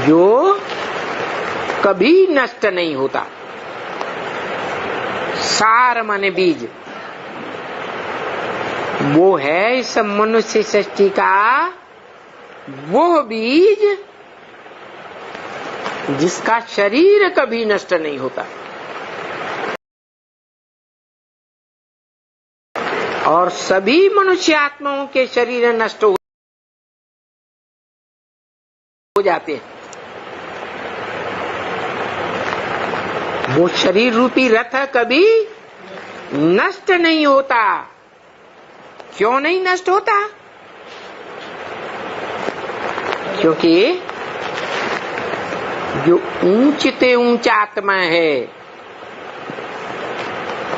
जो कभी नष्ट नहीं होता। सार माने बीज, वो है इस मनुष्य सृष्टि का वो बीज जिसका शरीर कभी नष्ट नहीं होता और सभी मनुष्य आत्माओं के शरीर नष्ट हो जाते हैं। वो शरीर रूपी रथ कभी नष्ट नहीं होता। क्यों नहीं नष्ट होता? क्योंकि जो ऊंचते ऊंच आत्मा है,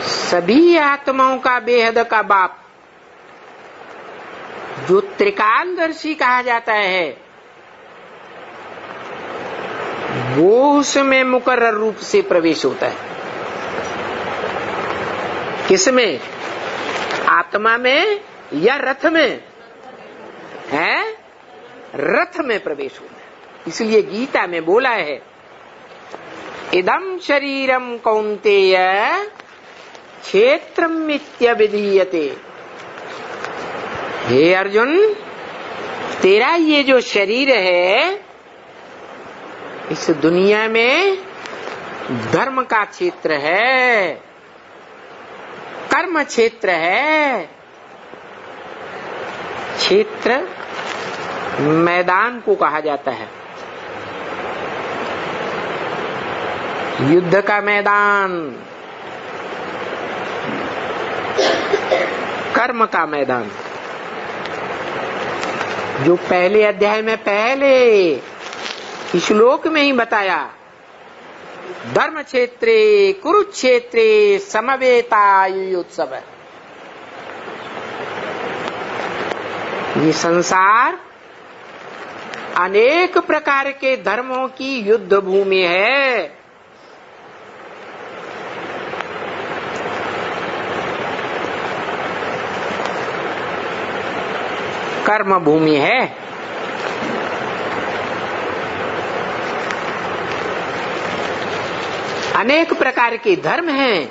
सभी आत्माओं का बेहद का बाप, जो त्रिकालदर्शी कहा जाता है, वो उसमें मुकर्रर रूप से प्रवेश होता है। किसमें? आत्मा में या रथ में? है रथ में प्रवेश होता है। इसलिए गीता में बोला है, इदं शरीरम कौन्तेय क्षेत्रम मित्यभिधीयते। हे अर्जुन, तेरा ये जो शरीर है, इस दुनिया में धर्म का क्षेत्र है, कर्म क्षेत्र है। क्षेत्र मैदान को कहा जाता है, युद्ध का मैदान, कर्म का मैदान। जो पहले अध्याय में पहले श्लोक में ही बताया, धर्म क्षेत्रे कुरुक्षेत्रे समवेतायुत्सव। ये संसार अनेक प्रकार के धर्मों की युद्ध भूमि है। कर्म भूमि है। अनेक प्रकार के धर्म हैं।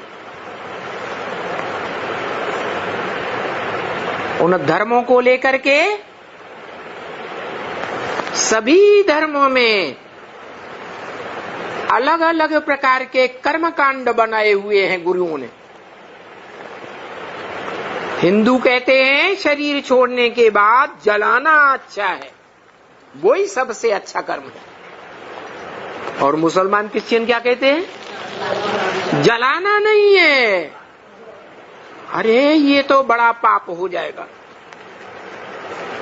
उन धर्मों को लेकर के सभी धर्मों में अलग अलग प्रकार के कर्मकांड बनाए हुए हैं गुरुओं ने। हिंदू कहते हैं शरीर छोड़ने के बाद जलाना अच्छा है, वही सबसे अच्छा कर्म है। और मुसलमान क्रिश्चियन क्या कहते हैं? जलाना नहीं है, अरे ये तो बड़ा पाप हो जाएगा,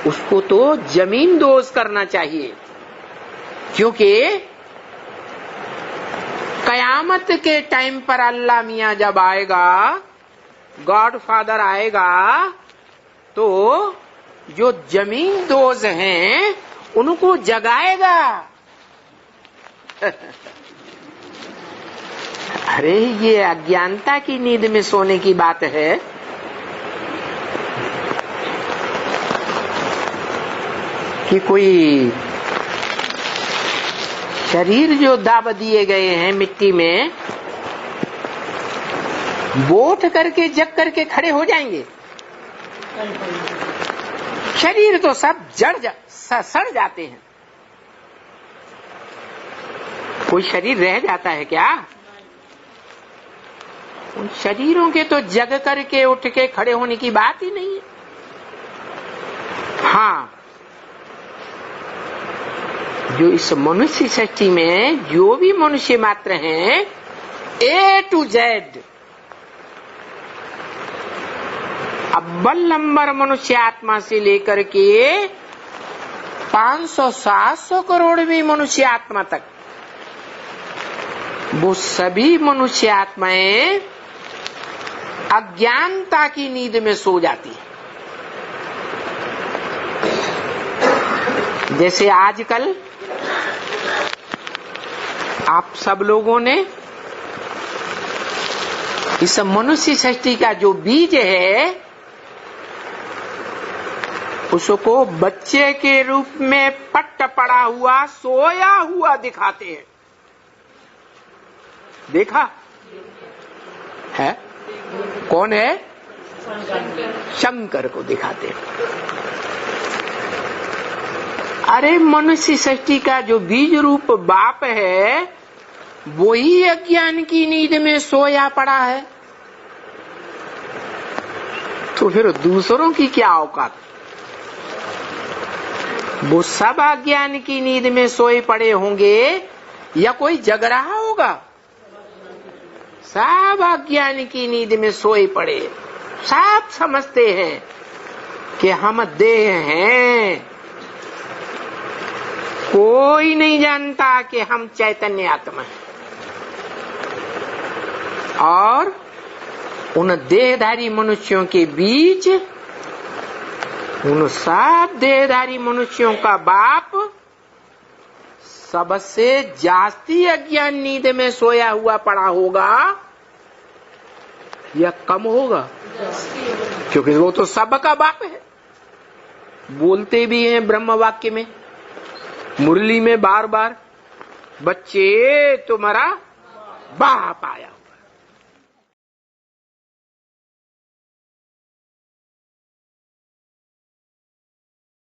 उसको तो जमीन दोज करना चाहिए। क्योंकि कयामत के टाइम पर अल्लाह मियां जब आएगा, गॉड फादर आएगा, तो जो जमीन दोज हैं उनको जगाएगा। अरे ये अज्ञानता की नींद में सोने की बात है। कि कोई शरीर जो दाब दिए गए हैं मिट्टी में, वो उठ करके जग करके खड़े हो जाएंगे? शरीर तो सब सड़ जाते हैं। कोई शरीर रह जाता है क्या? उन शरीरों के तो जग करके उठ के खड़े होने की बात ही नहीं है। हाँ, जो इस मनुष्य सृष्टि में जो भी मनुष्य मात्र हैं, ए टू जेड, अव्वल नंबर मनुष्य आत्मा से लेकर के 500-700 करोड़वीं मनुष्य आत्मा तक, वो सभी मनुष्य आत्माएं अज्ञानता की नींद में सो जाती है। जैसे आजकल आप सब लोगों ने इस मनुष्य सृष्टि का जो बीज है, उसको बच्चे के रूप में पट्ट पड़ा हुआ सोया हुआ दिखाते हैं। देखा है? कौन है? शंकर को दिखाते हैं। अरे मनुष्य सृष्टि का जो बीज रूप बाप है वही अज्ञान की नींद में सोया पड़ा है, तो फिर दूसरों की क्या औकात? वो सब अज्ञान की नींद में सोए पड़े होंगे या कोई जग रहा होगा? सब अज्ञान की नींद में सोए पड़े, सब समझते हैं कि हम देह हैं। कोई नहीं जानता कि हम चैतन्य आत्मा हैं। और उन देहधारी मनुष्यों के बीच उन सब देहधारी मनुष्यों का बाप सबसे जास्ती अज्ञान नींद में सोया हुआ पड़ा होगा या कम होगा? क्योंकि वो तो सबका बाप है। बोलते भी हैं ब्रह्म वाक्य में, मुरली में बार बार, बच्चे तुम्हारा बाप आया।